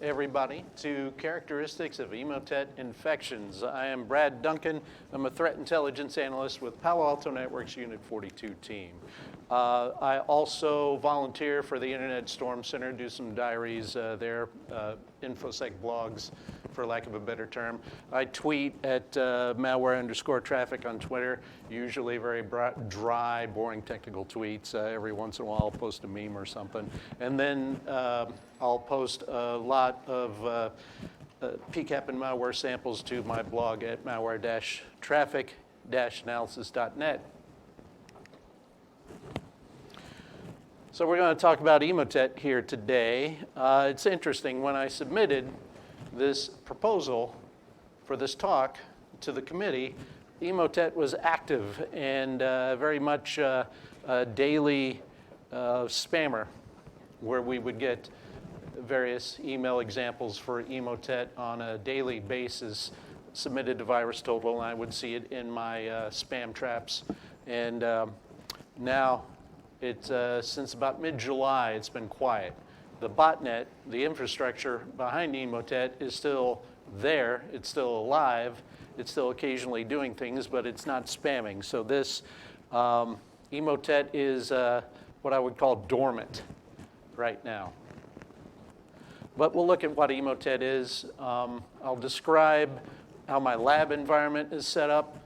everybody, to Characteristics of Emotet Infections. I am Brad Duncan. I'm a threat intelligence analyst with Palo Alto Network's Unit 42 team. I also volunteer for the Internet Storm Center, do some diaries there, InfoSec blogs, for lack of a better term. I tweet at malware_traffic on Twitter, usually very dry, boring technical tweets. Every once in a while I'll post a meme or something. And then I'll post a lot of PCAP and malware samples to my blog at malware-traffic-analysis.net. So we're going to talk about Emotet here today. It's interesting, when I submitted this proposal for this talk to the committee, Emotet was active and very much a daily spammer, where we would get various email examples for Emotet on a daily basis submitted to VirusTotal, and I would see it in my spam traps. And now, since about mid-July, it's been quiet. The botnet, the infrastructure behind Emotet, is still there. It's still alive. It's still occasionally doing things, but it's not spamming. So this Emotet is what I would call dormant right now. But we'll look at what Emotet is. I'll describe how my lab environment is set up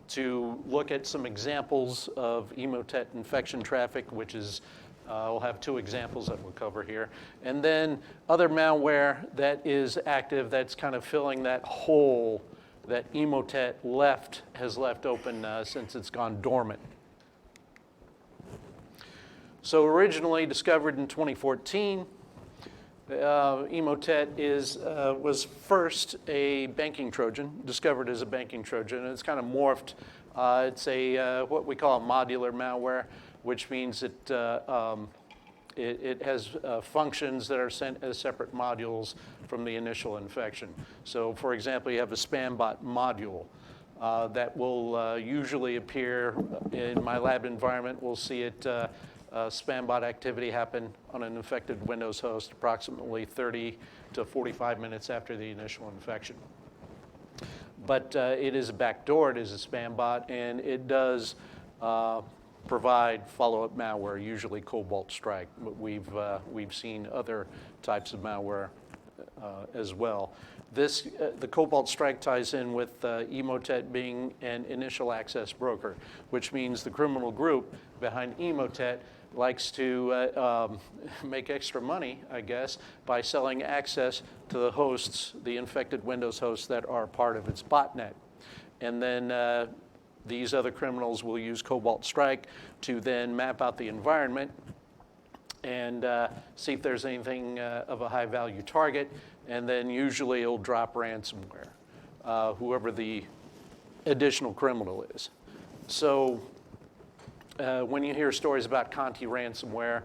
to look at some examples of Emotet infection traffic, which is we'll have two examples that we'll cover here. And then other malware that is active that's kind of filling that hole that Emotet has left open since it's gone dormant. So originally discovered in 2014, Emotet was first a banking Trojan, discovered as a banking Trojan, and it's kind of morphed. It's what we call a modular malware, which means it has functions that are sent as separate modules from the initial infection. So for example, you have a spam bot module that will usually appear in my lab environment. We'll see it spam bot activity happen on an infected Windows host approximately 30 to 45 minutes after the initial infection. But it is a backdoor, it is a spam bot, and it does provide follow-up malware, usually Cobalt Strike. But we've seen other types of malware as well. The Cobalt Strike ties in with Emotet being an initial access broker, which means the criminal group behind Emotet likes to make extra money, I guess, by selling access to the hosts, the infected Windows hosts that are part of its botnet. And then these other criminals will use Cobalt Strike to then map out the environment and see if there's anything of a high value target, and then usually it'll drop ransomware, whoever the additional criminal is. So when you hear stories about Conti ransomware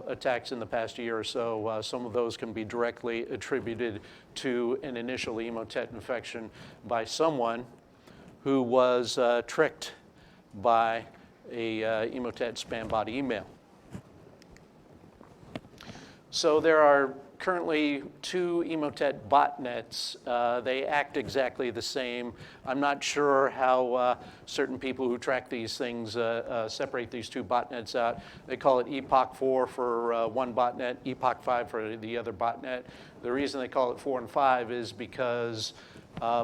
attacks in the past year or so, some of those can be directly attributed to an initial Emotet infection by someone who was tricked by a Emotet spam bot email. So there are currently two Emotet botnets. They act exactly the same. I'm not sure how certain people who track these things separate these two botnets out. They call it Epoch 4 for one botnet, Epoch 5 for the other botnet. The reason they call it 4 and 5 is because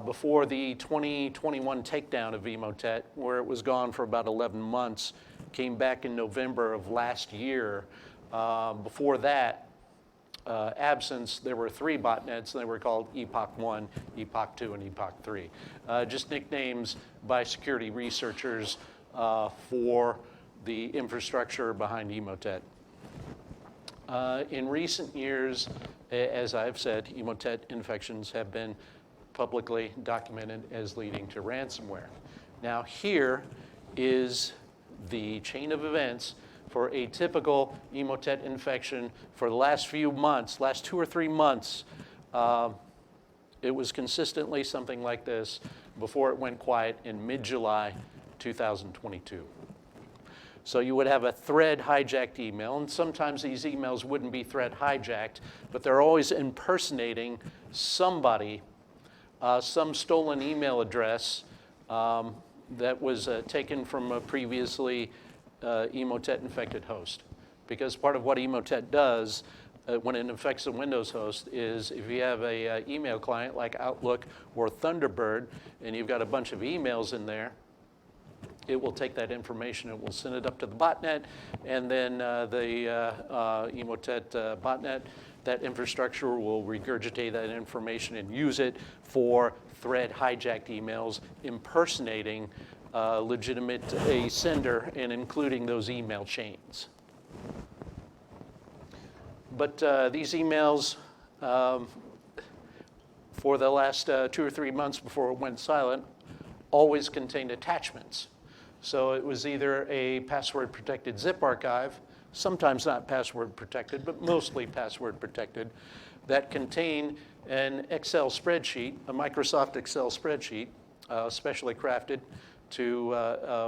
before the 2021 takedown of Emotet, where it was gone for about 11 months, came back in November of last year. Before that, absence, there were three botnets, and they were called Epoch 1, Epoch 2, and Epoch 3. Just nicknames by security researchers for the infrastructure behind Emotet. In recent years, as I've said, Emotet infections have been publicly documented as leading to ransomware. Now here is the chain of events for a typical Emotet infection for the last few months, last 2 or 3 months. It was consistently something like this before it went quiet in mid-July 2022. So you would have a thread hijacked email, and sometimes these emails wouldn't be thread hijacked, but they're always impersonating somebody, some stolen email address that was taken from a previously Emotet infected host. Because part of what Emotet does when it infects a Windows host is if you have a email client like Outlook or Thunderbird and you've got a bunch of emails in there, it will take that information, it will send it up to the botnet, and then the Emotet botnet, that infrastructure will regurgitate that information and use it for thread hijacked emails impersonating legitimate sender and including those email chains. But these emails, for the last 2 or 3 months before it went silent, always contained attachments. So it was either a password-protected zip archive, sometimes not password-protected, but mostly password-protected, that contained an Excel spreadsheet, a Microsoft Excel spreadsheet, specially crafted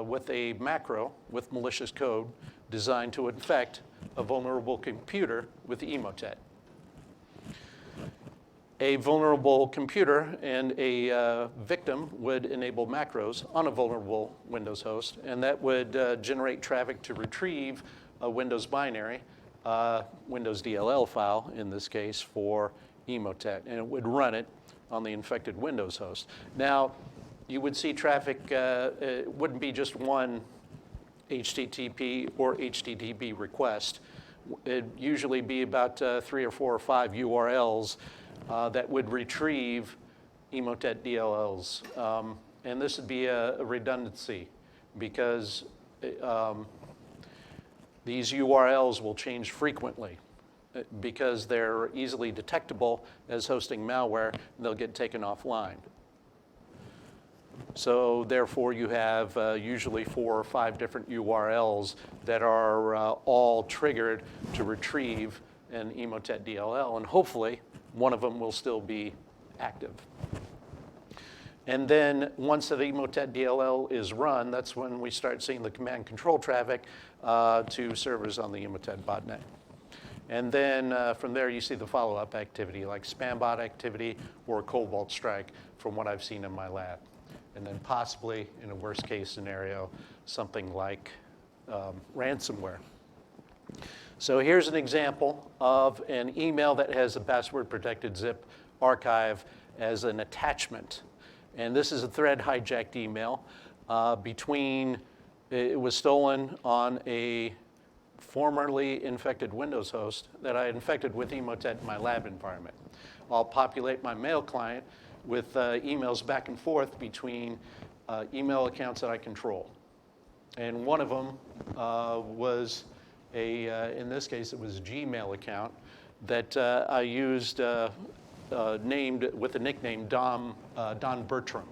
with a macro with malicious code designed to infect a vulnerable computer with Emotet. A vulnerable computer and a victim would enable macros on a vulnerable Windows host, and that would generate traffic to retrieve a Windows binary, Windows DLL file in this case, for Emotet, and it would run it on the infected Windows host. Now, you would see traffic, it wouldn't be just one HTTP or HTTP request. It'd usually be about 3 or 4 or 5 URLs that would retrieve Emotet DLLs. And this would be a redundancy because these URLs will change frequently because they're easily detectable as hosting malware, and they'll get taken offline. So therefore, you have usually 4 or 5 different URLs that are all triggered to retrieve an Emotet DLL, and hopefully one of them will still be active. And then once the Emotet DLL is run, that's when we start seeing the command control traffic to servers on the Emotet botnet. And then from there, you see the follow-up activity like spam bot activity or Cobalt Strike from what I've seen in my lab. And then possibly, in a worst case scenario, something like ransomware. So here's an example of an email that has a password-protected zip archive as an attachment. And this is a thread hijacked email it was stolen on a formerly infected Windows host that I infected with Emotet in my lab environment. I'll populate my mail client with emails back and forth between email accounts that I control. And one of them was in this case, it was a Gmail account that I used named with the nickname Don Bertram.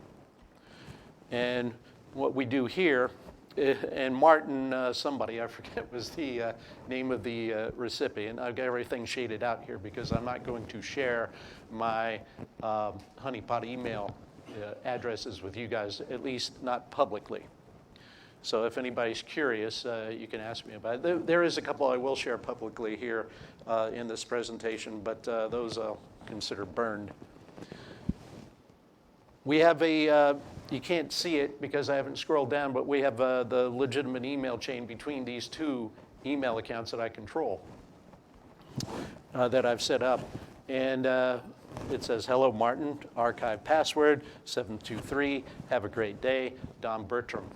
And what we do here, and Martin somebody, I forget was the name of the recipient. I've got everything shaded out here because I'm not going to share my honeypot email addresses with you guys, at least not publicly. So if anybody's curious, you can ask me about it. There is a couple I will share publicly here in this presentation, but those I'll consider burned. We have you can't see it because I haven't scrolled down, but we have the legitimate email chain between these 2 email accounts that I control, that I've set up. And it says, hello, Martin, archive password, 723, have a great day, Don Bertram.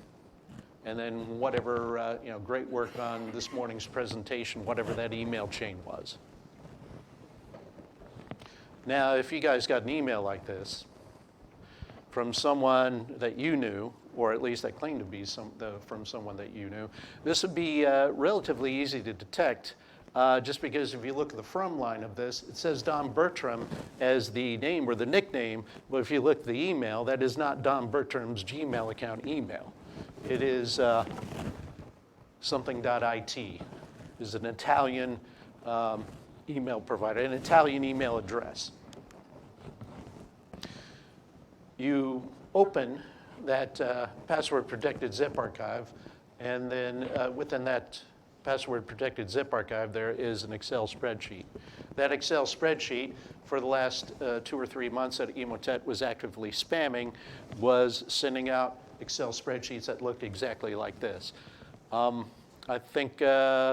And then whatever, great work on this morning's presentation, whatever that email chain was. Now, if you guys got an email like this from someone that you knew, or at least that claimed to be from someone that you knew, this would be relatively easy to detect just because if you look at the from line of this, it says Don Bertram as the name or the nickname, but if you look at the email, that is not Don Bertram's Gmail account email. It is something.it. Is an Italian email provider, an Italian email address. You open that password-protected zip archive And then within that password protected zip archive, there is an Excel spreadsheet. That Excel spreadsheet, for the last 2 or 3 months that Emotet was actively spamming, was sending out Excel spreadsheets that looked exactly like this. I think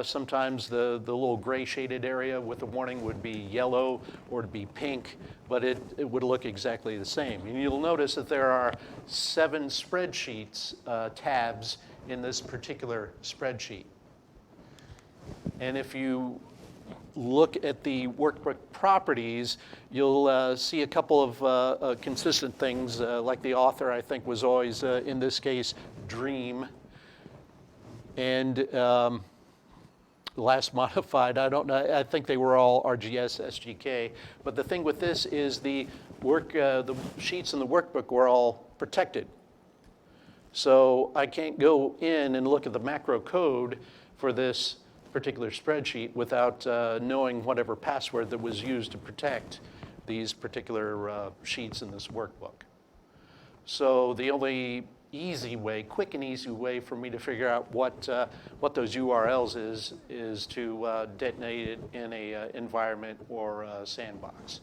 sometimes the little gray shaded area with the warning would be yellow or to be pink, but it would look exactly the same. And you'll notice that there are 7 spreadsheets tabs in this particular spreadsheet. And if you look at the workbook properties, you'll see a couple of consistent things, like the author, I think, was always, in this case, Dream. And last modified, I don't know, I think they were all RGS SGK. But the thing with this is the sheets in the workbook were all protected. So I can't go in and look at the macro code for this particular spreadsheet without knowing whatever password that was used to protect these particular sheets in this workbook. So the only easy way, quick and easy way for me to figure out what those URLs is to detonate it in a environment or a sandbox.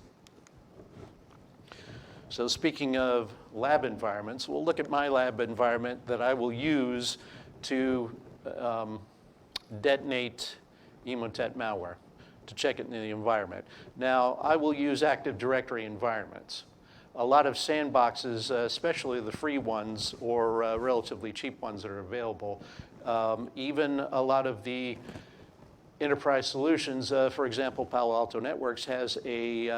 So speaking of lab environments, we'll look at my lab environment that I will use to detonate Emotet malware, to check it in the environment. Now, I will use Active Directory environments. A lot of sandboxes, especially the free ones or relatively cheap ones that are available, even a lot of the enterprise solutions, for example, Palo Alto Networks has a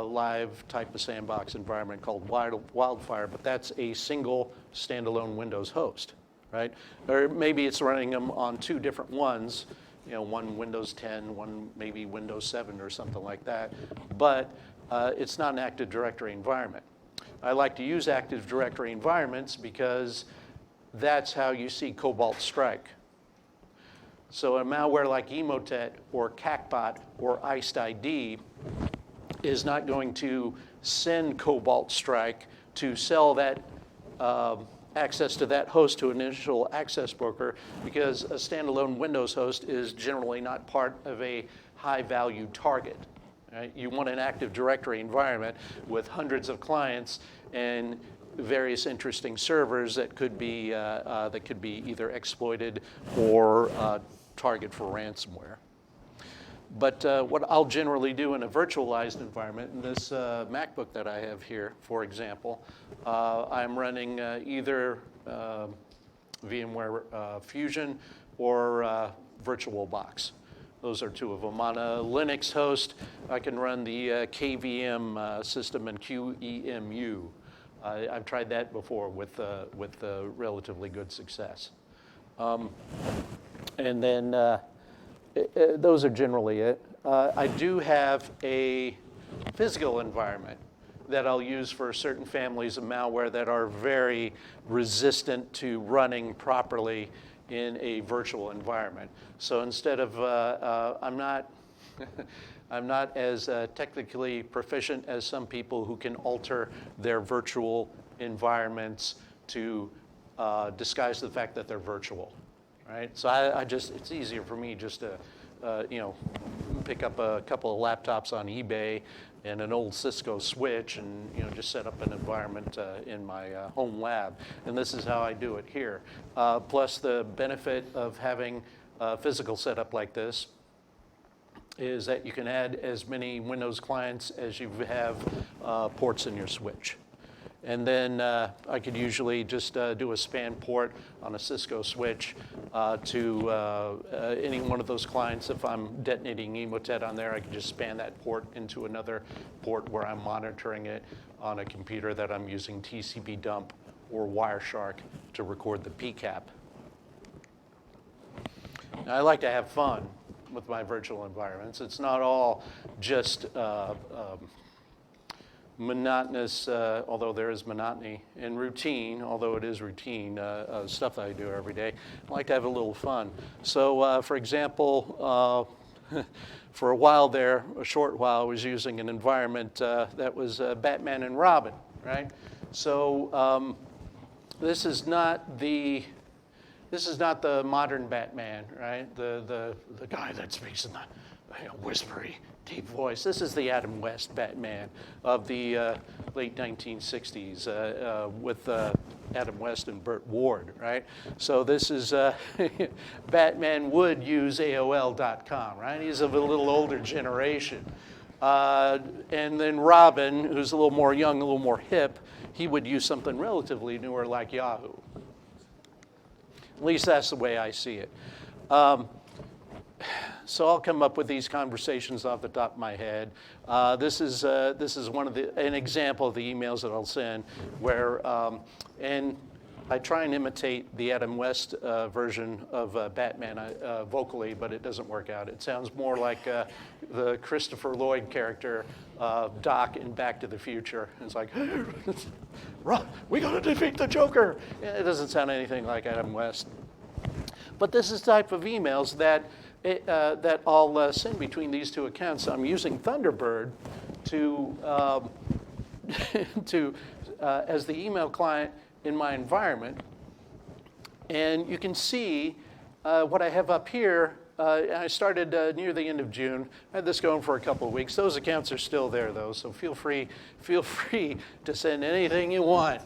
live type of sandbox environment called Wildfire, but that's a single standalone Windows host, right? Or maybe it's running them on 2 different ones, one Windows 10, one maybe Windows 7 or something like that, but it's not an Active Directory environment. I like to use Active Directory environments because that's how you see Cobalt Strike. So a malware like Emotet or CACBot or Iced ID is not going to send Cobalt Strike to sell that access to that host to an initial access broker, because a standalone Windows host is generally not part of a high-value target. Right? You want an Active Directory environment with hundreds of clients and various interesting servers that could be either exploited or target for ransomware. But what I'll generally do in a virtualized environment, in this MacBook that I have here, for example, I'm running either VMware Fusion or VirtualBox. Those are 2 of them. On a Linux host, I can run the KVM system and QEMU. I've tried that before with relatively good success. And then those are generally it. I do have a physical environment that I'll use for certain families of malware that are very resistant to running properly in a virtual environment. So instead of, I'm not as technically proficient as some people who can alter their virtual environments to disguise the fact that they're virtual. Right? So it's easier for me just to, pick up a couple of laptops on eBay and an old Cisco switch and, just set up an environment in my home lab. And this is how I do it here. Plus the benefit of having a physical setup like this is that you can add as many Windows clients as you have ports in your switch. And then I could usually just do a span port on a Cisco switch to any one of those clients. If I'm detonating Emotet on there, I can just span that port into another port where I'm monitoring it on a computer that I'm using TCP dump or Wireshark to record the PCAP. Now, I like to have fun with my virtual environments. It's not all just monotonous, although there is monotony, and routine, although it is routine stuff that I do every day. I like to have a little fun. So, for example, for a while there, a short while, I was using an environment that was Batman and Robin, right? So this is not This is not the modern Batman, right? The guy that speaks in the whispery, deep voice. This is the Adam West Batman of the late 1960s with Adam West and Burt Ward, right? So this is, Batman would use AOL.com, right? He's of a little older generation. And then Robin, who's a little more young, a little more hip, he would use something relatively newer like Yahoo. At least that's the way I see it. So I'll come up with these conversations off the top of my head. This is one of an example of the emails that I'll send where, and I try and imitate the Adam West version of Batman vocally, but it doesn't work out. It sounds more like the Christopher Lloyd character, Doc in Back to the Future. It's like, we gotta defeat the Joker. It doesn't sound anything like Adam West. But this is the type of emails that I'll send between these two accounts. I'm using Thunderbird to as the email client in my environment. And you can see what I have up here. I started near the end of June. I had this going for a couple of weeks. Those accounts are still there, though, so feel free to send anything you want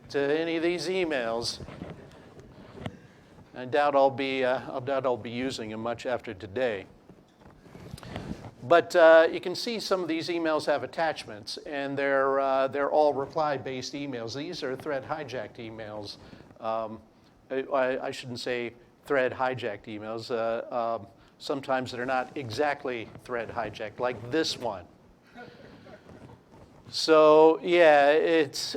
to any of these emails. I doubt I'll be using them much after today. But you can see some of these emails have attachments, and they're all reply-based emails. These are thread hijacked emails. I shouldn't say thread hijacked emails. Sometimes they're not exactly thread hijacked, like this one. So yeah, it's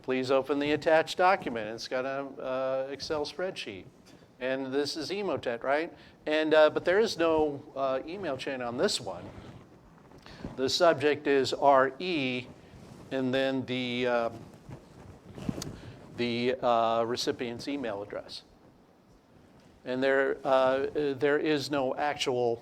please open the attached document. It's got an Excel spreadsheet. And this is Emotet, right? And but there is no email chain on this one. The subject is RE, and then the recipient's email address. And there is no actual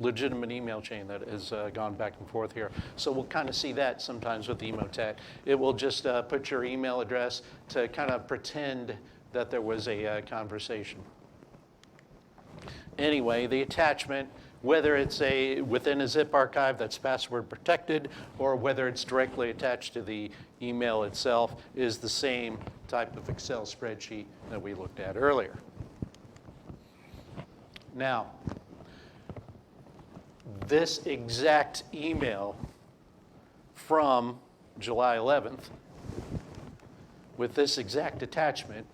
legitimate email chain that has gone back and forth here. So we'll kind of see that sometimes with Emotet. It will just put your email address to kind of pretend that there was a conversation. Anyway, the attachment, whether it's within a zip archive that's password protected or whether it's directly attached to the email itself, is the same type of Excel spreadsheet that we looked at earlier. Now, this exact email from July 11th with this exact attachment,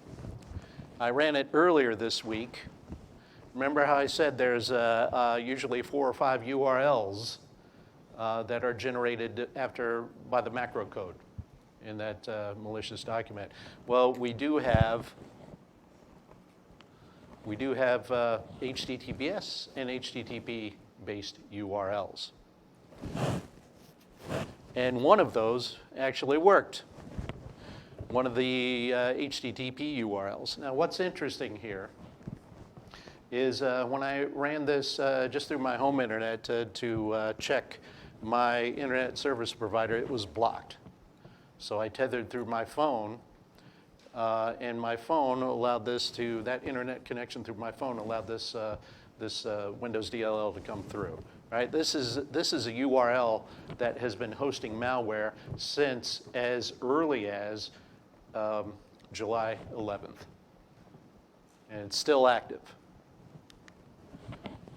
I ran it earlier this week. Remember how I said there's usually 4 or 5 URLs that are generated by the macro code in that malicious document. Well, we do have HTTPS and HTTP-based URLs. And one of those actually worked. One of the HTTP URLs. Now, what's interesting here is when I ran this just through my home internet to check my internet service provider, it was blocked. So I tethered through my phone, and my phone allowed that internet connection through my phone allowed this Windows DLL to come through. Right? This is a URL that has been hosting malware since as early as July 11th, and it's still active.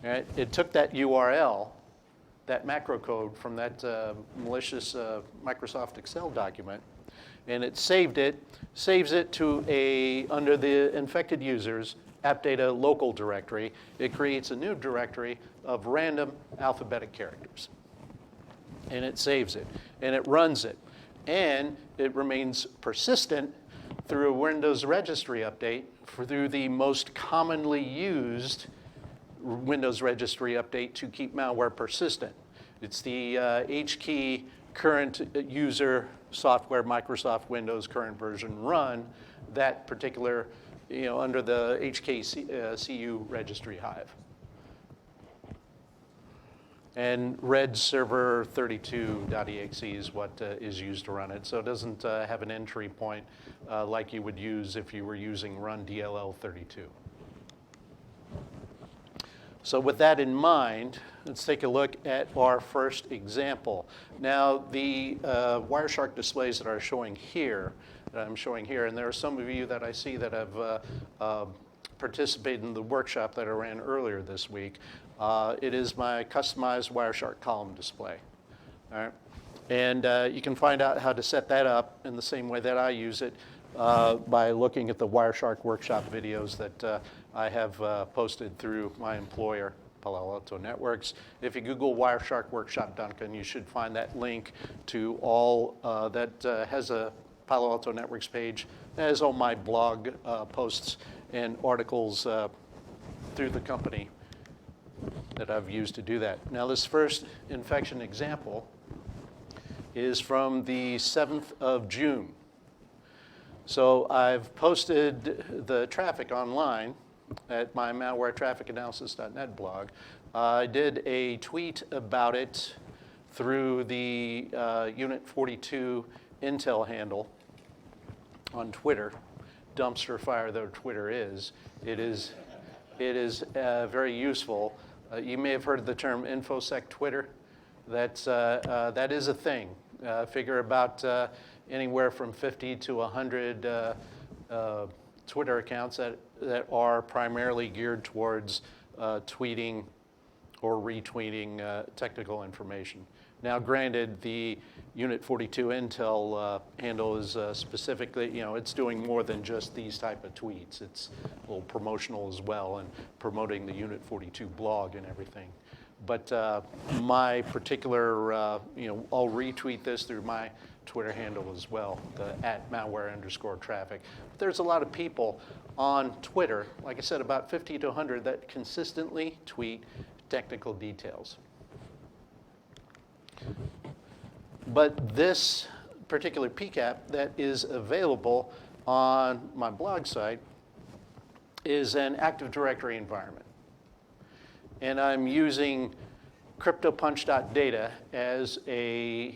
Right? It took that URL, that macro code from that malicious Microsoft Excel document, and it saves it to under the infected users app data local directory. It creates a new directory of random alphabetic characters, and it saves it, and it runs it, and it remains persistent through a Windows registry update through the most commonly used Windows registry update to keep malware persistent. It's the HKey current user software Microsoft Windows current version run, that particular, under the HKCU registry hive. And red server 32.exe is what is used to run it. So it doesn't have an entry point like you would use if you were using run DLL 32. So with that in mind, let's take a look at our first example. Now, the Wireshark displays that I'm showing here, and there are some of you that I see that have participated in the workshop that I ran earlier this week. It is my customized Wireshark column display. All right? And you can find out how to set that up in the same way that I use it by looking at the Wireshark workshop videos that I have posted through my employer, Palo Alto Networks. If you Google Wireshark Workshop Duncan, you should find that link to all that has a Palo Alto Networks page. That has all my blog posts and articles through the company that I've used to do that. Now, this first infection example is from the 7th of June. So I've posted the traffic online at my malwaretrafficanalysis.net blog. I did a tweet about it through the Unit 42 Intel handle on Twitter. Dumpster fire though Twitter is, it is very useful. You may have heard the term InfoSec Twitter. That is a thing. Figure about anywhere from 50 to 100 Twitter accounts that are primarily geared towards tweeting or retweeting technical information. Now, granted, the Unit 42 Intel handle is specifically, it's doing more than just these type of tweets. It's a little promotional as well and promoting the Unit 42 blog and everything. But my particular, I'll retweet this through my Twitter handle as well, the @malware_traffic. But there's a lot of people on Twitter, like I said, about 50 to 100 that consistently tweet technical details. But this particular PCAP that is available on my blog site is an Active Directory environment. And I'm using cryptopunch.data as a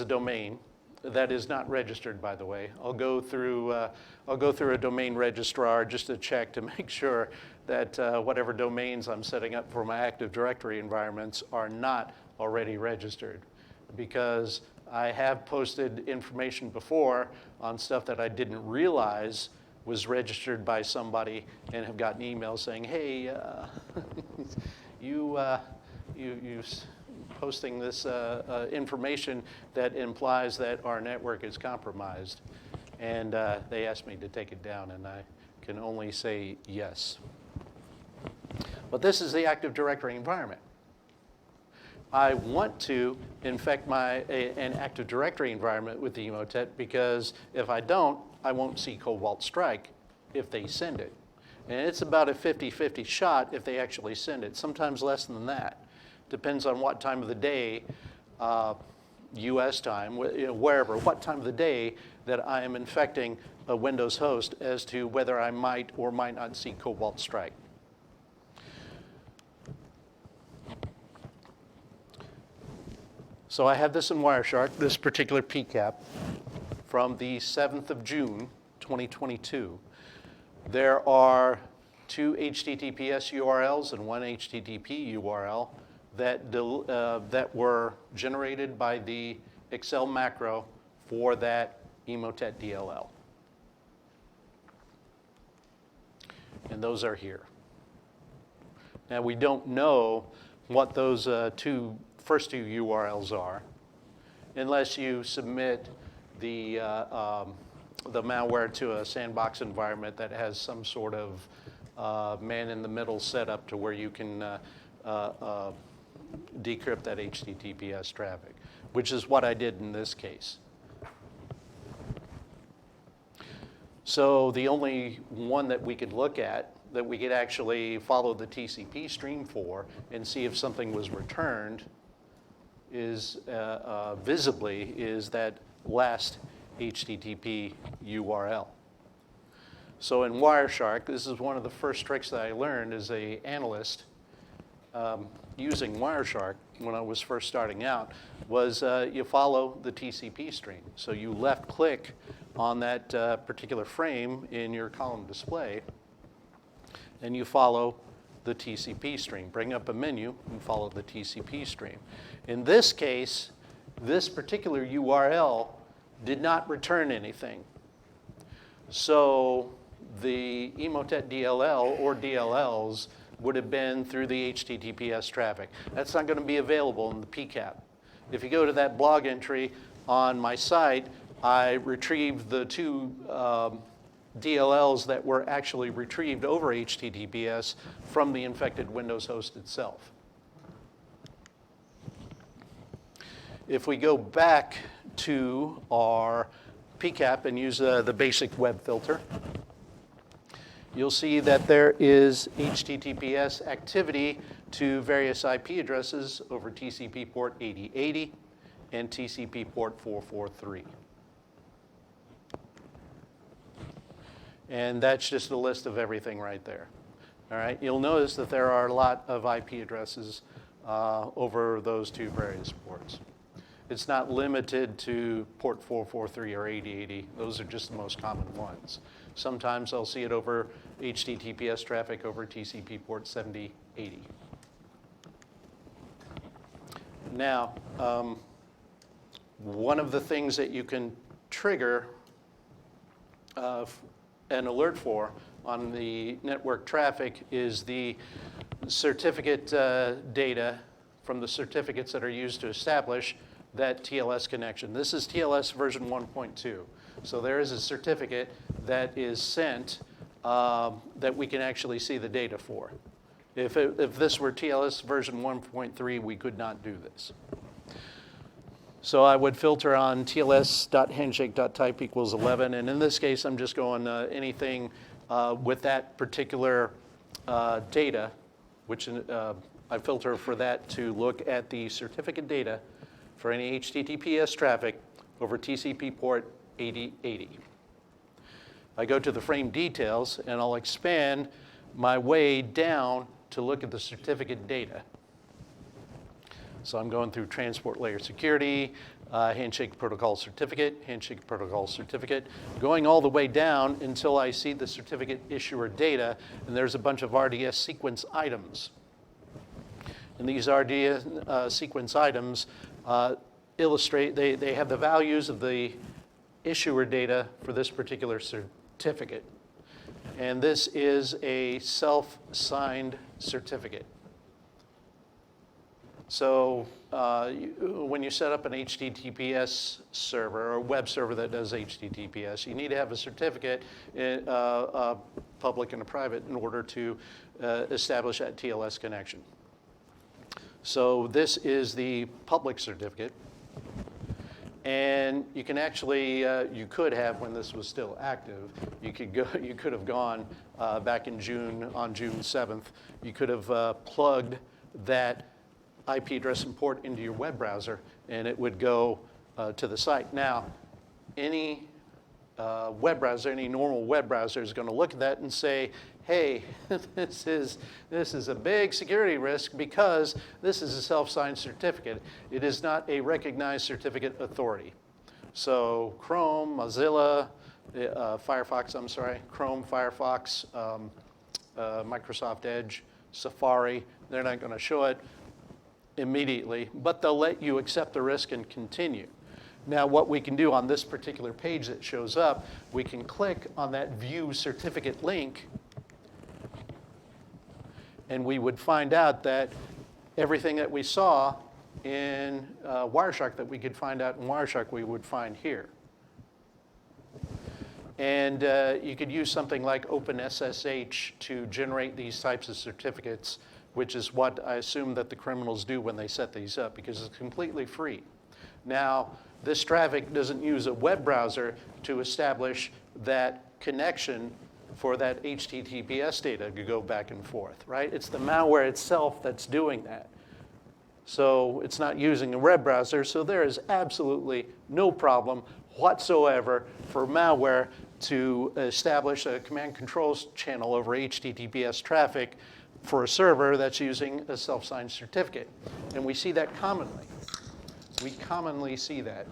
domain that is not registered, by the way. I'll go through a domain registrar just to check to make sure that whatever domains I'm setting up for my Active Directory environments are not already registered, because I have posted information before on stuff that I didn't realize was registered by somebody and have gotten emails saying, hey, you posting this information that implies that our network is compromised. And they asked me to take it down, and I can only say yes. But this is the Active Directory environment. I want to infect an Active Directory environment with the Emotet, because if I don't, I won't see Cobalt Strike if they send it. And it's about a 50-50 shot if they actually send it, sometimes less than that. Depends on what time of the day, US time, wherever, what time of the day that I am infecting a Windows host as to whether I might or might not see Cobalt Strike. So I have this in Wireshark, this particular PCAP, from the 7th of June, 2022. There are 2 HTTPS URLs and 1 HTTP URL that were generated by the Excel macro for that Emotet DLL. And those are here. Now, we don't know what those first two URLs are unless you submit the malware to a sandbox environment that has some sort of man-in-the-middle setup to where you can decrypt that HTTPS traffic, which is what I did in this case. So the only one that we could look at, that we could actually follow the TCP stream for and see if something was returned is visibly is that last HTTP URL. So in Wireshark, this is one of the first tricks that I learned as an analyst. using Wireshark when I was first starting out was you follow the TCP stream. So you left click on that particular frame in your column display, and you follow the TCP stream. Bring up a menu and follow the TCP stream. In this case, this particular URL did not return anything. So the Emotet DLL or DLLs would have been through the HTTPS traffic. That's not going to be available in the PCAP. If you go to that blog entry on my site, I retrieved the two DLLs that were actually retrieved over HTTPS from the infected Windows host itself. If we go back to our PCAP and use the basic web filter, you'll see that there is HTTPS activity to various IP addresses over TCP port 8080 and TCP port 443. And that's just a list of everything right there. All right, you'll notice that there are a lot of IP addresses over those two various ports. It's not limited to port 443 or 8080. Those are just the most common ones. Sometimes I'll see it over HTTPS traffic over TCP port 7080. Now, one of the things that you can trigger an alert for on the network traffic is the certificate data from the certificates that are used to establish that TLS connection. This is TLS version 1.2. So there is a certificate that is sent that we can actually see the data for. If this were TLS version 1.3, we could not do this. So I would filter on TLS.handshake.type equals 11. And in this case, I'm just going anything with that particular data, which I filter for that to look at the certificate data for any HTTPS traffic over TCP port 8080. I go to the frame details, and I'll expand my way down to look at the certificate data. So I'm going through transport layer security, handshake protocol certificate, going all the way down until I see the certificate issuer data, and there's a bunch of RDS sequence items. And these RDS sequence items illustrate, they have the values of the issuer data for this particular certificate. And this is a self-signed certificate. So when you set up an HTTPS server or a web server that does HTTPS, you need to have a certificate, public and a private, in order to establish that TLS connection. So this is the public certificate. And you can actually, you could have, when this was still active, you could have gone back in June, on June 7th, you could have plugged that IP address and port into your web browser, and it would go to the site. Now, any web browser, any normal web browser is going to look at that and say, hey, this is a big security risk because this is a self-signed certificate. It is not a recognized certificate authority. So Chrome, Mozilla, Firefox, I'm sorry, Chrome, Firefox, Microsoft Edge, Safari, they're not going to show it immediately, but they'll let you accept the risk and continue. Now, what we can do on this particular page that shows up, we can click on that View Certificate link, and we would find out that everything that we saw in Wireshark that we could find out in Wireshark, we would find here. And you could use something like OpenSSH to generate these types of certificates, which is what I assume that the criminals do when they set these up, because it's completely free. Now, this traffic doesn't use a web browser to establish that connection for that HTTPS data to go back and forth, right? It's the malware itself that's doing that. So it's not using a web browser, so there is absolutely no problem whatsoever for malware to establish a command control channel over HTTPS traffic for a server that's using a self-signed certificate. And we see that commonly. We commonly see that.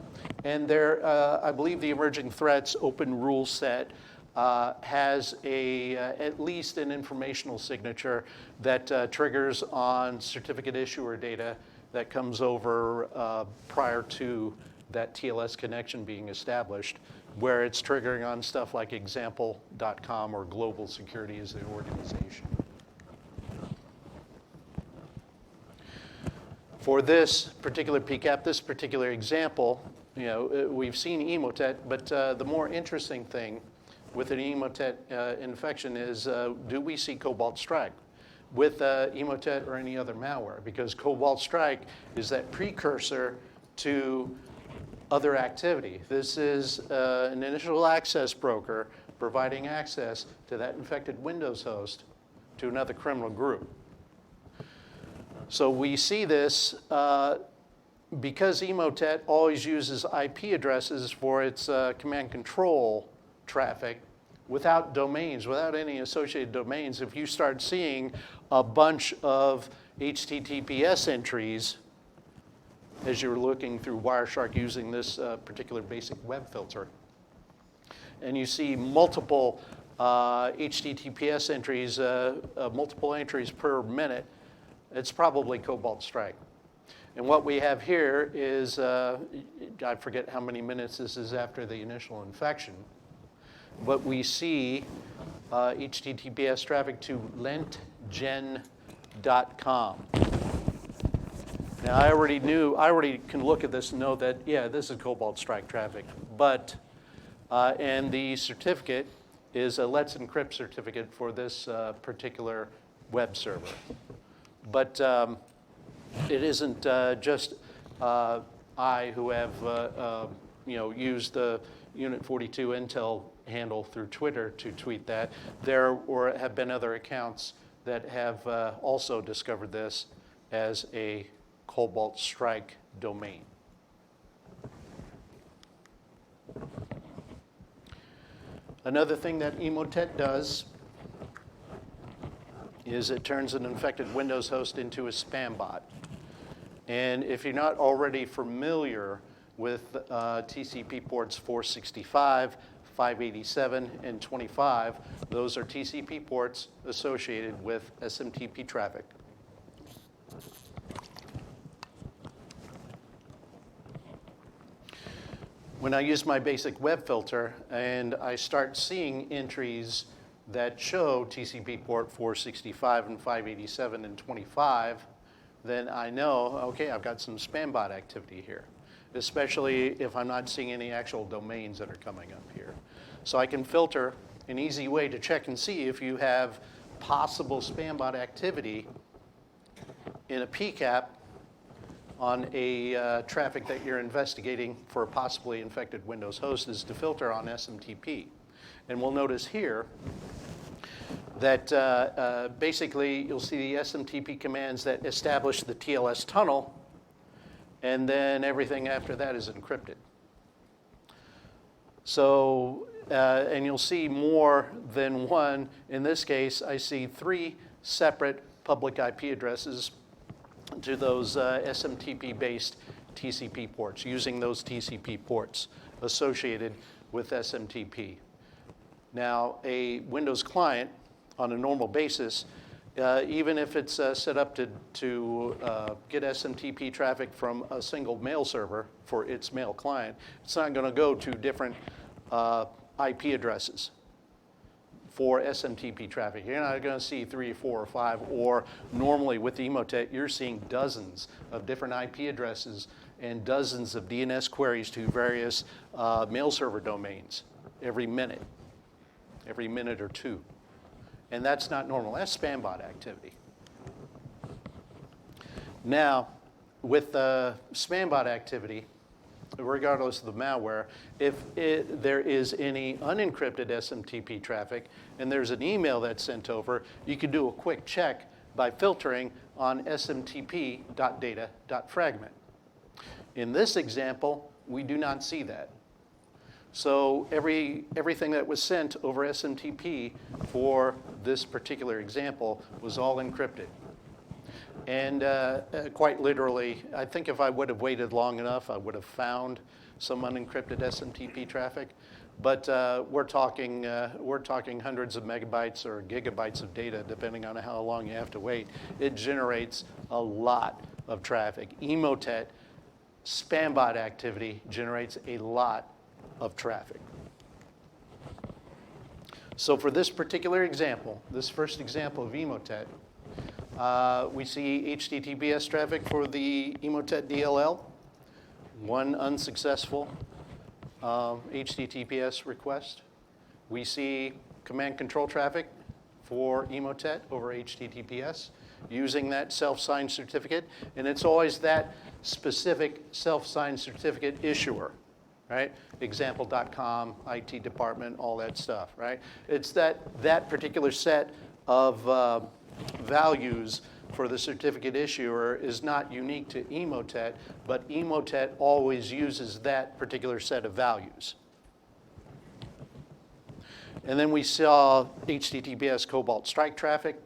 And there, I believe the emerging threats open rule set has at least an informational signature that triggers on certificate issuer data that comes over prior to that TLS connection being established, where it's triggering on stuff like example.com or global security as an organization. For this particular PCAP, this particular example, we've seen Emotet, but the more interesting thing with an Emotet infection is, do we see Cobalt Strike with Emotet or any other malware? Because Cobalt Strike is that precursor to other activity. This is an initial access broker providing access to that infected Windows host to another criminal group. So we see this because Emotet always uses IP addresses for its command control traffic without domains, without any associated domains. If you start seeing a bunch of HTTPS entries as you're looking through Wireshark using this particular basic web filter, and you see multiple HTTPS entries, multiple entries per minute, it's probably Cobalt Strike. And what we have here is, I forget how many minutes this is after the initial infection, but we see HTTPS traffic to lentgen.com. Now, I already can look at this and know that, yeah, this is Cobalt Strike traffic, but, and the certificate is a Let's Encrypt certificate for this particular web server. But it isn't just I who have used the Unit 42 Intel handle through Twitter to tweet that. There have been other accounts that have also discovered this as a Cobalt Strike domain. Another thing that Emotet does is it turns an infected Windows host into a spam bot. And if you're not already familiar with TCP ports 465, 587, and 25, those are TCP ports associated with SMTP traffic. When I use my basic web filter and I start seeing entries that show TCP port 465 and 587 and 25, then I know, okay, I've got some spam bot activity here, especially if I'm not seeing any actual domains that are coming up here. So I can filter. An easy way to check and see if you have possible spam bot activity in a PCAP on a traffic that you're investigating for a possibly infected Windows host is to filter on SMTP. And we'll notice here that basically you'll see the SMTP commands that establish the TLS tunnel, and then everything after that is encrypted. So, and you'll see more than one. In this case, I see 3 separate public IP addresses to those SMTP-based TCP ports, using those TCP ports associated with SMTP. Now, a Windows client, on a normal basis, even if it's set up to get SMTP traffic from a single mail server for its mail client, it's not going to go to different IP addresses for SMTP traffic. You're not going to see 3, 4, or 5, or normally with Emotet, you're seeing dozens of different IP addresses and dozens of DNS queries to various mail server domains every minute or two. And that's not normal. That's spam bot activity. Now, with spam bot activity, regardless of the malware, if there is any unencrypted SMTP traffic and there's an email that's sent over, you can do a quick check by filtering on smtp.data.fragment. In this example, we do not see that. So everything that was sent over SMTP for this particular example was all encrypted. And quite literally, I think if I would have waited long enough, I would have found some unencrypted SMTP traffic. But we're talking hundreds of megabytes or gigabytes of data, depending on how long you have to wait. It generates a lot of traffic. Emotet spam bot activity generates a lot of traffic. So for this particular example, this first example of Emotet, we see HTTPS traffic for the Emotet DLL, one unsuccessful HTTPS request. We see command control traffic for Emotet over HTTPS using that self-signed certificate, and it's always that specific self-signed certificate issuer, right? Example.com, IT department, all that stuff, right? It's that particular set of values for the certificate issuer is not unique to Emotet, but Emotet always uses that particular set of values. And then we saw HTTPS Cobalt Strike traffic,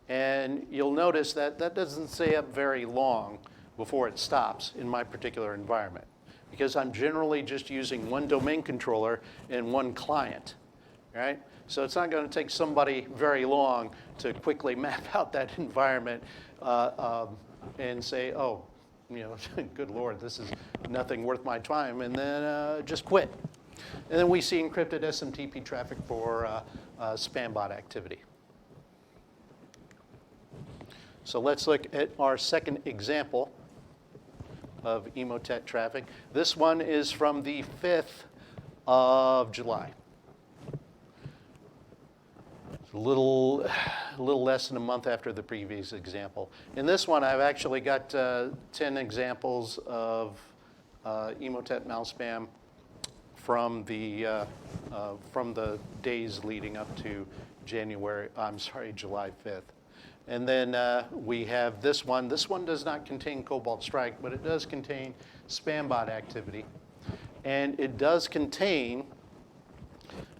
and you'll notice that that doesn't stay up very long before it stops in my particular environment, because I'm generally just using one domain controller and one client, right? So it's not going to take somebody very long to quickly map out that environment and say, oh, you know, good Lord, this is nothing worth my time, and then just quit. And then we see encrypted SMTP traffic for spam bot activity. So let's look at our second example of Emotet traffic. This one is from the 5th of July. A little less than a month after the previous example. In this one, I've actually got 10 examples of Emotet malspam from the days leading up to July 5th. And then we have this one. This one does not contain Cobalt Strike, but it does contain spam bot activity. And it does contain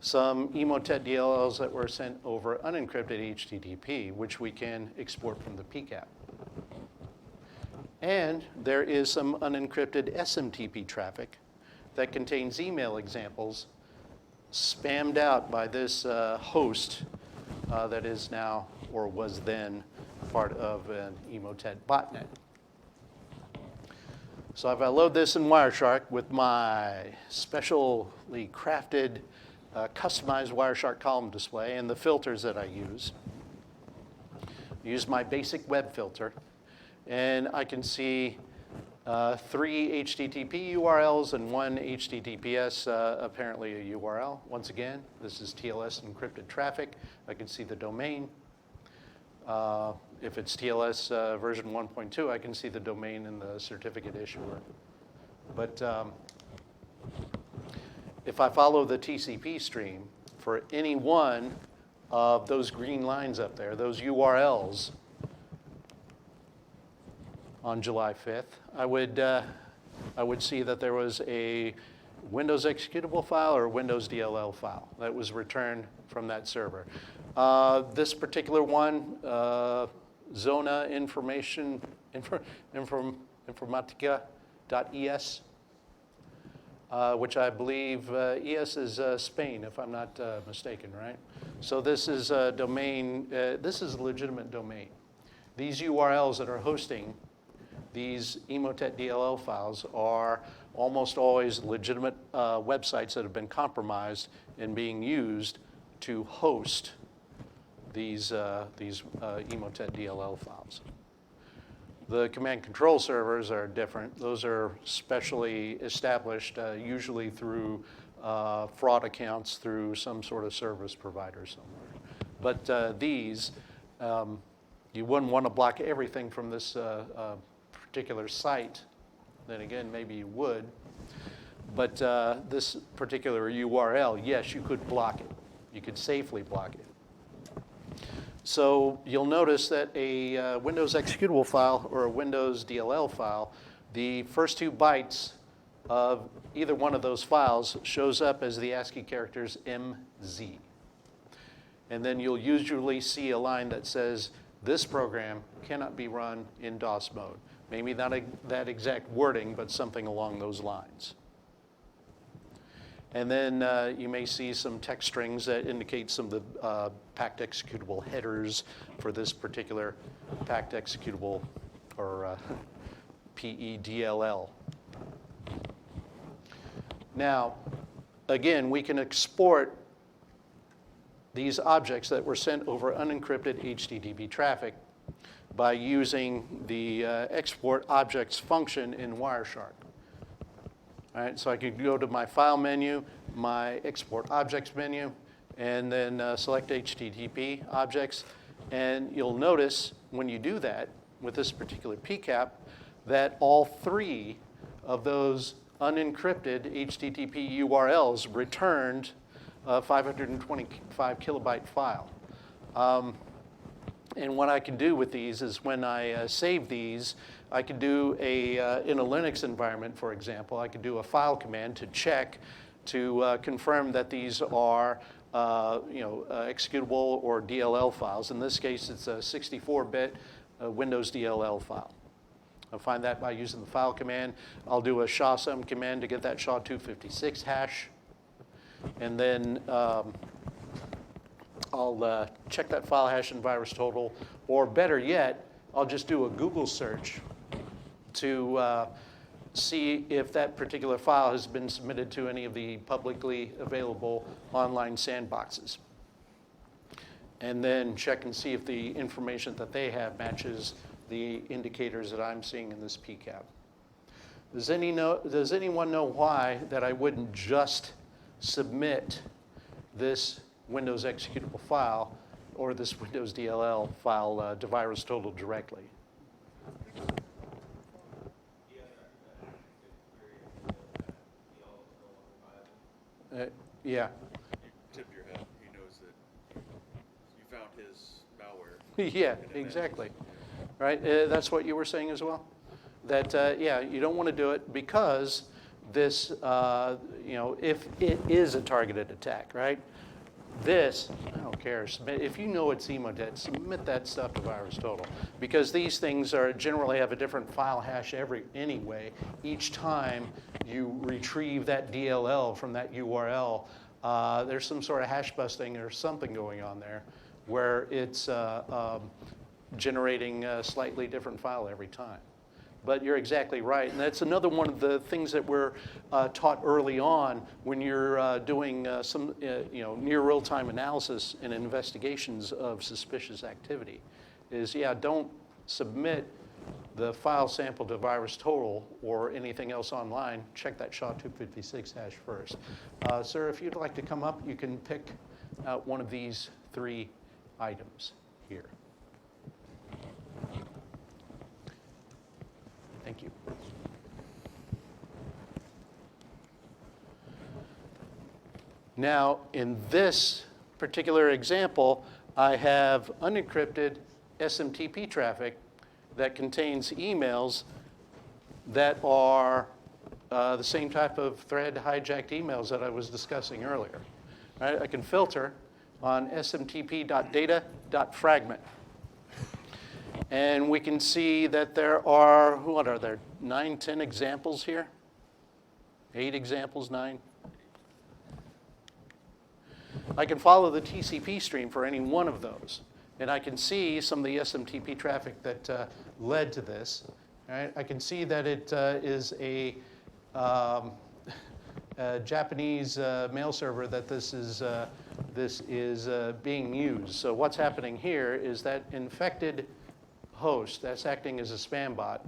some Emotet DLLs that were sent over unencrypted HTTP, which we can export from the PCAP. And there is some unencrypted SMTP traffic that contains email examples spammed out by this host that is now, or was then, part of an Emotet botnet. So if I load this in Wireshark with my specially crafted customized Wireshark column display and the filters that I use my basic web filter, and I can see 3 HTTP URLs and 1 HTTPS, apparently a URL. Once again, this is TLS encrypted traffic. I can see the domain. If it's TLS version 1.2, I can see the domain and the certificate issuer. But if I follow the TCP stream for any one of those green lines up there, those URLs on July 5th, I would see that there was a Windows executable file or Windows DLL file that was returned from that server. This particular one, Zona Informatica.es, which I believe ES is Spain, if I'm not mistaken, right? So this is a domain, this is a legitimate domain. These URLs that are hosting these Emotet DLL files are almost always legitimate websites that have been compromised and being used to host these Emotet DLL files. The command control servers are different. Those are specially established, usually through fraud accounts through some sort of service provider somewhere. But these, you wouldn't want to block everything from this particular site. Then again, maybe you would. But this particular URL, yes, you could block it. You could safely block it. So you'll notice that a Windows executable file or a Windows DLL file, the first 2 bytes of either one of those files shows up as the ASCII characters MZ. And then you'll usually see a line that says, this program cannot be run in DOS mode. Maybe not that exact wording, but something along those lines. And then you may see some text strings that indicate some of the packed executable headers for this particular packed executable, or PEDLL. Now, again, we can export these objects that were sent over unencrypted HTTP traffic by using the export objects function in Wireshark. All right, so I could go to my file menu, my export objects menu, and then select HTTP objects. And you'll notice when you do that with this particular PCAP that all three of those unencrypted HTTP URLs returned a 525 kilobyte file. And what I can do with these is when I save these, I can do in a Linux environment, for example, I could do a file command to check to confirm that these are executable or DLL files. In this case, it's a 64-bit Windows DLL file. I'll find that by using the file command. I'll do a SHA-SUM command to get that SHA-256 hash. And then I'll check that file hash and virus total. Or better yet, I'll just do a Google search to see if that particular file has been submitted to any of the publicly available online sandboxes. And then check and see if the information that they have matches the indicators that I'm seeing in this PCAP. Does anyone know why that I wouldn't just submit this Windows executable file or this Windows DLL file to VirusTotal directly? Yeah. You tip your hat. He knows that you found his malware. Yeah, exactly. Right? That's what you were saying as well? That, yeah, you don't want to do it because this, if it is a targeted attack, right? This, I don't care. If you know it's Emotet, submit that stuff to VirusTotal. Because these things generally have a different file hash anyway. Each time you retrieve that DLL from that URL, there's some sort of hash busting or something going on there where it's generating a slightly different file every time. But you're exactly right, and that's another one of the things that we're taught early on when you're doing some near real-time analysis and investigations of suspicious activity. Is don't submit the file sample to VirusTotal or anything else online. Check that SHA-256 hash first. Sir, if you'd like to come up, you can pick out one of these three items here. Thank you. Now, in this particular example, I have unencrypted SMTP traffic that contains emails that are the same type of thread hijacked emails that I was discussing earlier. Right? I can filter on smtp.data.fragment. And we can see that there are, 9, 10 examples here? 8 examples, 9? I can follow the TCP stream for any one of those. And I can see some of the SMTP traffic that led to this. Right? I can see that it is a Japanese mail server that this is being used. So what's happening here is that infected host that's acting as a spam bot,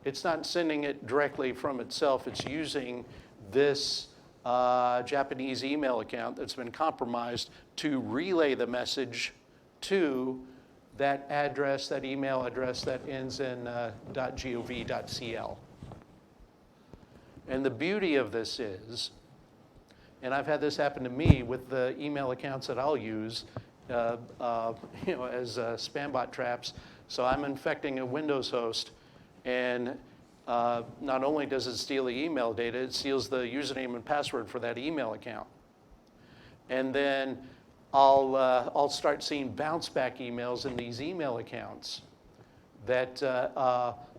it's not sending it directly from itself. It's using this Japanese email account that's been compromised to relay the message to that address, that email address that ends in .gov.cl. And the beauty of this is, and I've had this happen to me with the email accounts that I'll use as spam bot traps. So I'm infecting a Windows host, and not only does it steal the email data, it steals the username and password for that email account. And then I'll start seeing bounce back emails in these email accounts that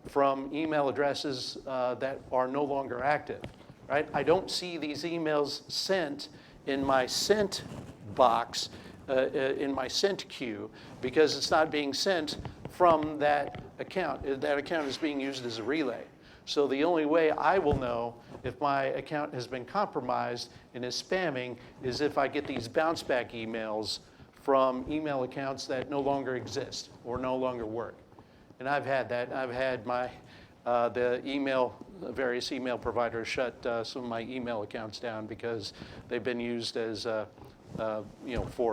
from email addresses that are no longer active, right? I don't see these emails sent in my sent box, in my sent queue, because it's not being sent from that account. That account is being used as a relay. So the only way I will know if my account has been compromised and is spamming is if I get these bounce back emails from email accounts that no longer exist or no longer work. And I've had that. I've had my various email providers shut some of my email accounts down because they've been used as for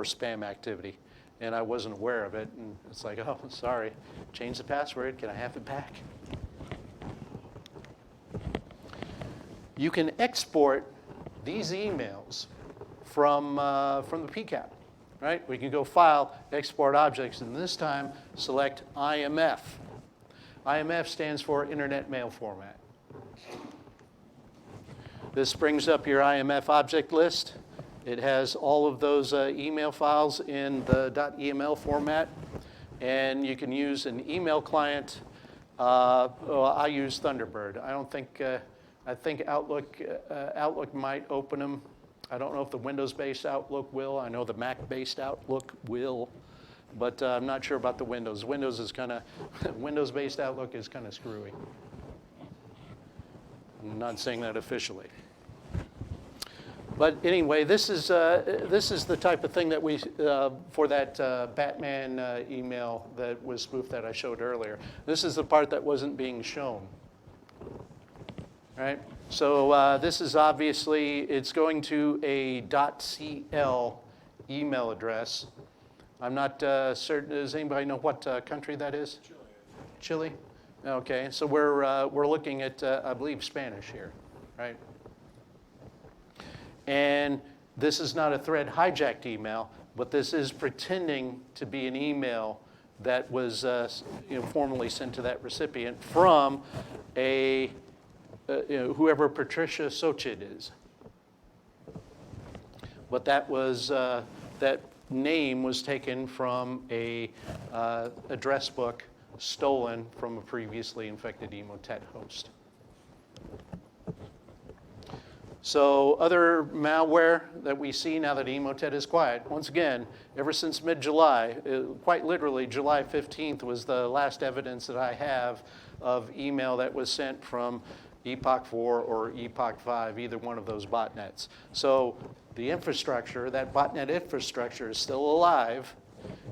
spam activity. And I wasn't aware of it. And it's like, oh, sorry, change the password. Can I have it back? You can export these emails from the PCAP, right? We can go File, Export Objects, and this time select IMF. IMF stands for Internet Mail Format. This brings up your IMF object list. It has all of those email files in the .eml format, and you can use an email client. I use Thunderbird. I think Outlook might open them. I don't know if the Windows-based Outlook will. I know the Mac-based Outlook will, but I'm not sure about the Windows. Windows-based Outlook is kind of screwy. I'm not saying that officially. But anyway, this is the type of thing that we for that Batman email that was spoofed that I showed earlier. This is the part that wasn't being shown. Right? So this is obviously, it's going to a .cl email address. I'm not certain, does anybody know what country that is? Chile. Chile? Okay, so we're looking at, I believe, Spanish here, right? And this is not a thread hijacked email, but this is pretending to be an email that was formally sent to that recipient from a whoever Patricia Sochit is. But that was that name was taken from a address book stolen from a previously infected Emotet host. So other malware that we see now that Emotet is quiet, once again, ever since mid-July, quite literally July 15th was the last evidence that I have of email that was sent from Epoch 4 or Epoch 5, either one of those botnets. So the infrastructure, that botnet infrastructure is still alive,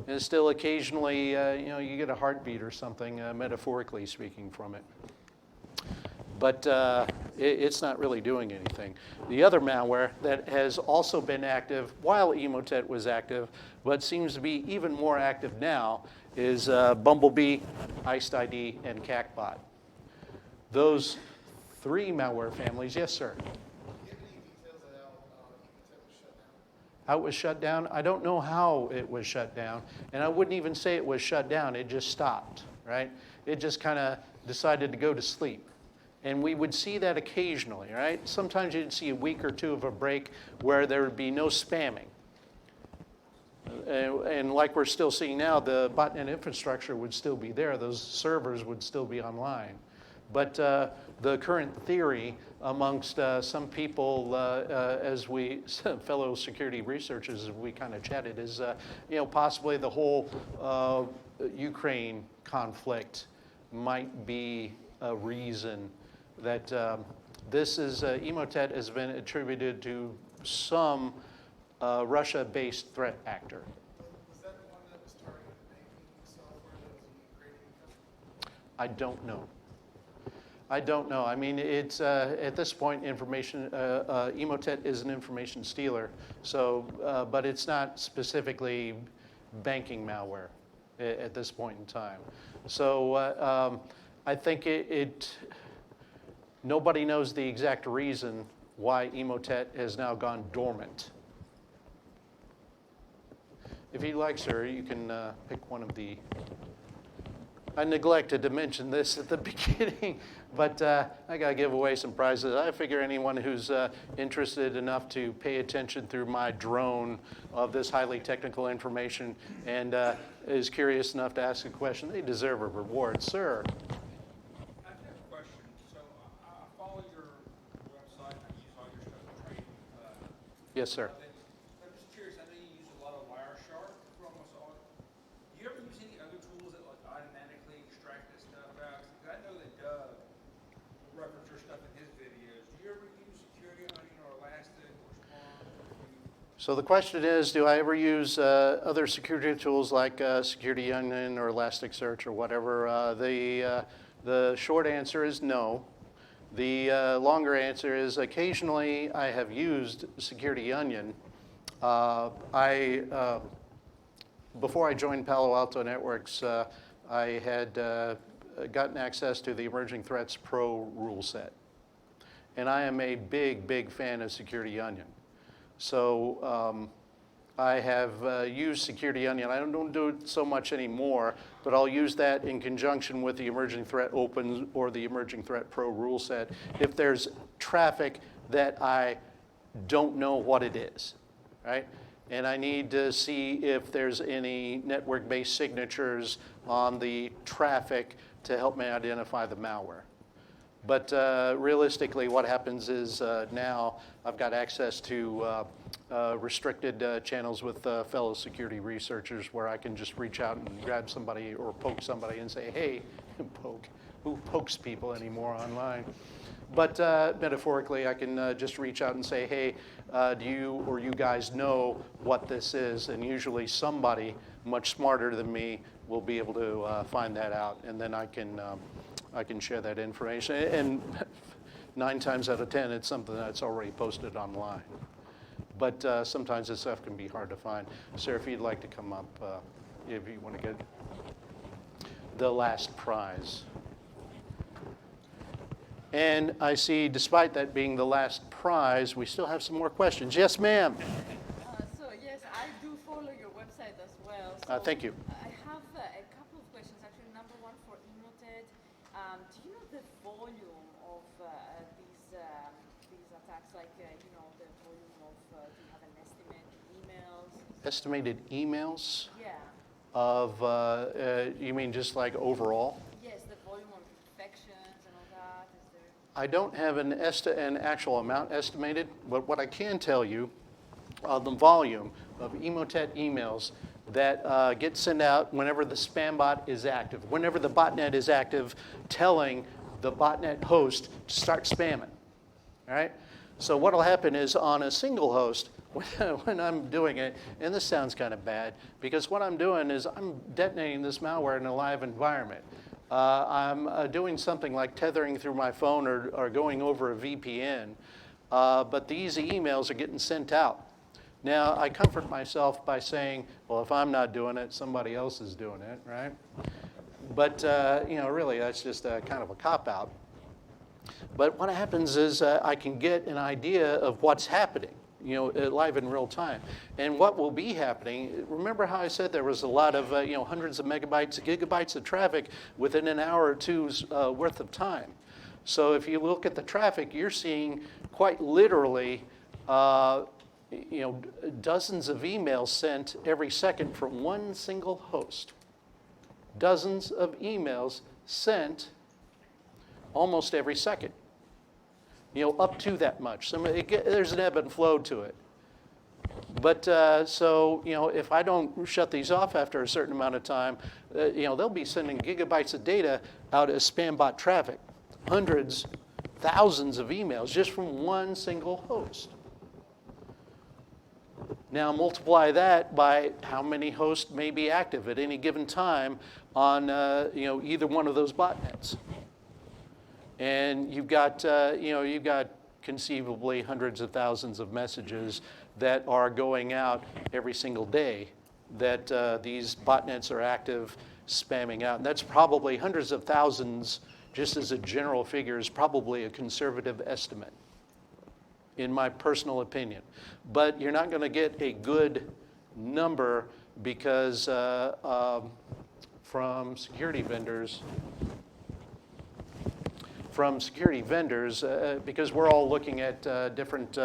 and still occasionally, you get a heartbeat or something, metaphorically speaking, from it. But it's not really doing anything. The other malware that has also been active while Emotet was active, but seems to be even more active now, is Bumblebee, Iced ID, and CACBot. Those three malware families, yes, sir. Do you have any details on how Emotet was shut down? How it was shut down? I don't know how it was shut down, and I wouldn't even say it was shut down. It just stopped, right? It just kind of decided to go to sleep. And we would see that occasionally, right? Sometimes you'd see a week or two of a break where there would be no spamming. And like we're still seeing now, the botnet infrastructure would still be there. Those servers would still be online. But the current theory amongst some people, as we, fellow security researchers, as we kind of chatted, is possibly the whole Ukraine conflict might be a reason that this is, Emotet has been attributed to some Russia-based threat actor. Was that the one that was targeted banking software that was a Ukrainian company? I don't know. I don't know. I mean, it's at this point, Emotet is an information stealer. So, but it's not specifically banking malware at this point in time. So I think nobody knows the exact reason why Emotet has now gone dormant. If you'd like, sir, you can pick one of the I neglected to mention this at the beginning, but I got to give away some prizes. I figure anyone who's interested enough to pay attention through my drone of this highly technical information and is curious enough to ask a question, they deserve a reward. Sir? I have a question. So I follow your website. I use all your stuff to trade. Yes, sir. I'm just curious. I know you use a lot of Wireshark for almost all. Do you ever use any other tools that like automatically extract this stuff out? Because I know that Doug referenced your stuff in his videos. Do you ever use Security Hunting or Elastic or Splunk? So the question is, do I ever use other security tools like Security Onion or Elasticsearch or whatever? The short answer is no. The longer answer is occasionally I have used Security Onion. Before I joined Palo Alto Networks, I had gotten access to the Emerging Threats Pro rule set. And I am a big, big fan of Security Onion. So I have used Security Onion. I don't do it so much anymore, but I'll use that in conjunction with the Emerging Threat Open or the Emerging Threat Pro rule set if there's traffic that I don't know what it is, right? And I need to see if there's any network-based signatures on the traffic to help me identify the malware. But realistically, what happens is now I've got access to restricted channels with fellow security researchers where I can just reach out and grab somebody or poke somebody and say, hey, poke. Who pokes people anymore online? But metaphorically, I can just reach out and say, hey, do you or you guys know what this is? And usually somebody much smarter than me will be able to find that out, and then I can share that information. And 9 times out of 10, it's something that's already posted online. But sometimes this stuff can be hard to find. Sir, if you'd like to come up, if you want to get the last prize. And I see, despite that being the last prize, we still have some more questions. Yes, ma'am. So yes, I do follow your website as well. So Thank you. I have a couple of questions. Actually, number one for Emotet. Do you know the volume of these attacks? Like you know, the volume of do you have an estimate? Emails? Estimated emails Yeah. of, you mean just like overall? Yes, the volume of infections and all that. Is there? I don't have an actual amount estimated, but what I can tell you, the volume of Emotet emails that get sent out whenever the spam bot is active, whenever the botnet is active, telling the botnet host to start spamming, all right? So what will happen is on a single host, when I'm doing it, and this sounds kind of bad, because what I'm doing is I'm detonating this malware in a live environment. I'm doing something like tethering through my phone or going over a VPN, but these emails are getting sent out. Now, I comfort myself by saying, well, if I'm not doing it, somebody else is doing it, right? But, you know, really, that's just kind of a cop-out. But what happens is I can get an idea of what's happening, you know, live in real time. And what will be happening, remember how I said there was a lot of, you know, hundreds of megabytes, gigabytes of traffic within an hour or two's worth of time. So if you look at the traffic, you're seeing quite literally, you know, dozens of emails sent every second from one single host. Dozens of emails sent almost every second. You know, up to that much. So there's an ebb and flow to it. But so, you know, if I don't shut these off after a certain amount of time, you know, they'll be sending gigabytes of data out as spam bot traffic. Hundreds, thousands of emails just from one single host. Now multiply that by how many hosts may be active at any given time on you know, either one of those botnets. And you've got, you know, you've got conceivably hundreds of thousands of messages that are going out every single day that these botnets are active, spamming out. And that's probably hundreds of thousands, just as a general figure, is probably a conservative estimate, in my personal opinion. But you're not going to get a good number because from security vendors because we're all looking at different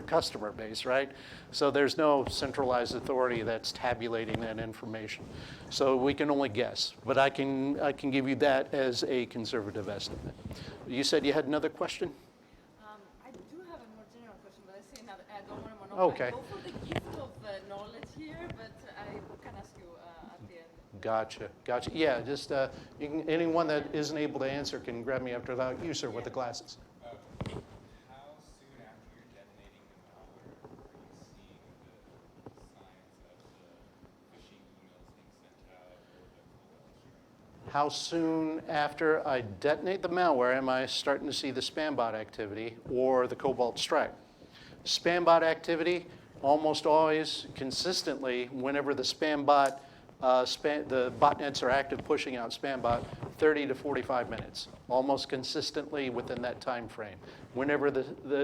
customer base, right? So there's no centralized authority that's tabulating that information. So we can only guess, but I can give you that as a conservative estimate. You said you had another question? I do have a more general question, but I say another. I don't want to monopolize. Okay. Go for the gift of knowledge here, but I can ask you at the end. Gotcha. Yeah, just you can, anyone that isn't able to answer can grab me after that. You, sir, with the glasses. How soon after you're detonating the malware are you seeing the signs of the phishing emails being sent out or the cobalt strike? How soon after I detonate the malware am I starting to see the spam bot activity or the cobalt strike? Spam bot activity, almost always consistently, whenever the spam bot, the botnets are active pushing out spam bot, 30 to 45 minutes, almost consistently within that time frame, whenever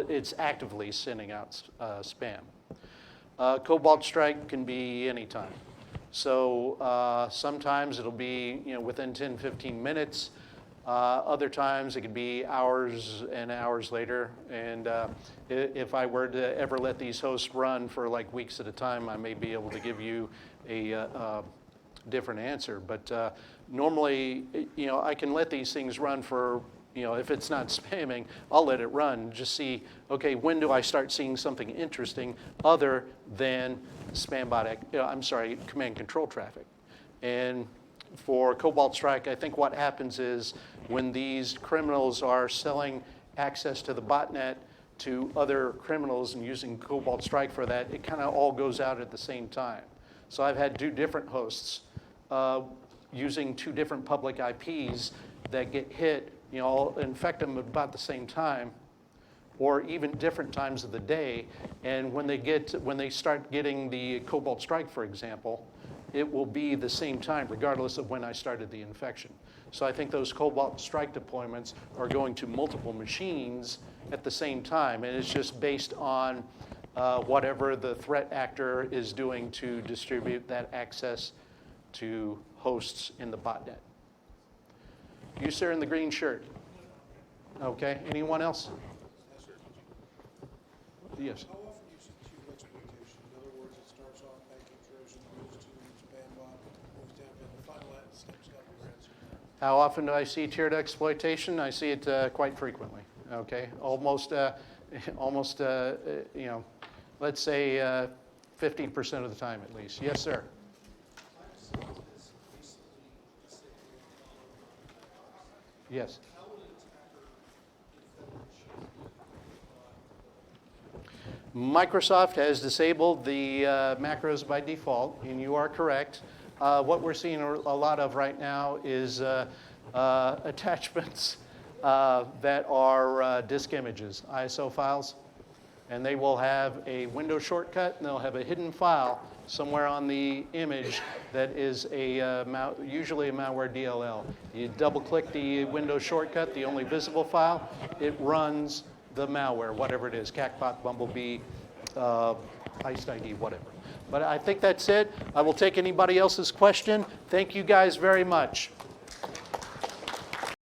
it's actively sending out spam. Cobalt strike can be anytime. So sometimes it'll be within 10, 15 minutes. Other times it could be hours and hours later. And if I were to ever let these hosts run for like weeks at a time, I may be able to give you a different answer. But normally, I can let these things run for, if it's not spamming, I'll let it run. Just see, okay, when do I start seeing something interesting other than spam bot, command control traffic. And for Cobalt Strike, I think what happens is when these criminals are selling access to the botnet to other criminals and using Cobalt Strike for that, it kind of all goes out at the same time. So I've had 2 different hosts using 2 different public IPs that get hit, infect them about the same time, or even different times of the day. And when they start getting the Cobalt Strike, for example, it will be the same time, regardless of when I started the infection. So I think those Cobalt Strike deployments are going to multiple machines at the same time, and it's just based on whatever the threat actor is doing to distribute that access to hosts in the botnet. You, sir, in the green shirt. Okay, anyone else? Yes. How often do you see cube exploitation? In other words, it starts off packet intrusion, moves to spam bot, moves down, and the final step's got to be ransomware. How often do I see tiered exploitation? I see it quite frequently. Okay, almost, let's say 50% of the time at least. Yes, sir. Yes. Microsoft has disabled the macros by default, and you are correct. What we're seeing a lot of right now is attachments that are disk images, ISO files, and they will have a window shortcut, and they'll have a hidden file somewhere on the image that is usually a malware DLL. You double-click the window shortcut, the only visible file, it runs the malware, whatever it is, Cacbot, Bumblebee, Iced ID, whatever. But I think that's it. I will take anybody else's question. Thank you guys very much.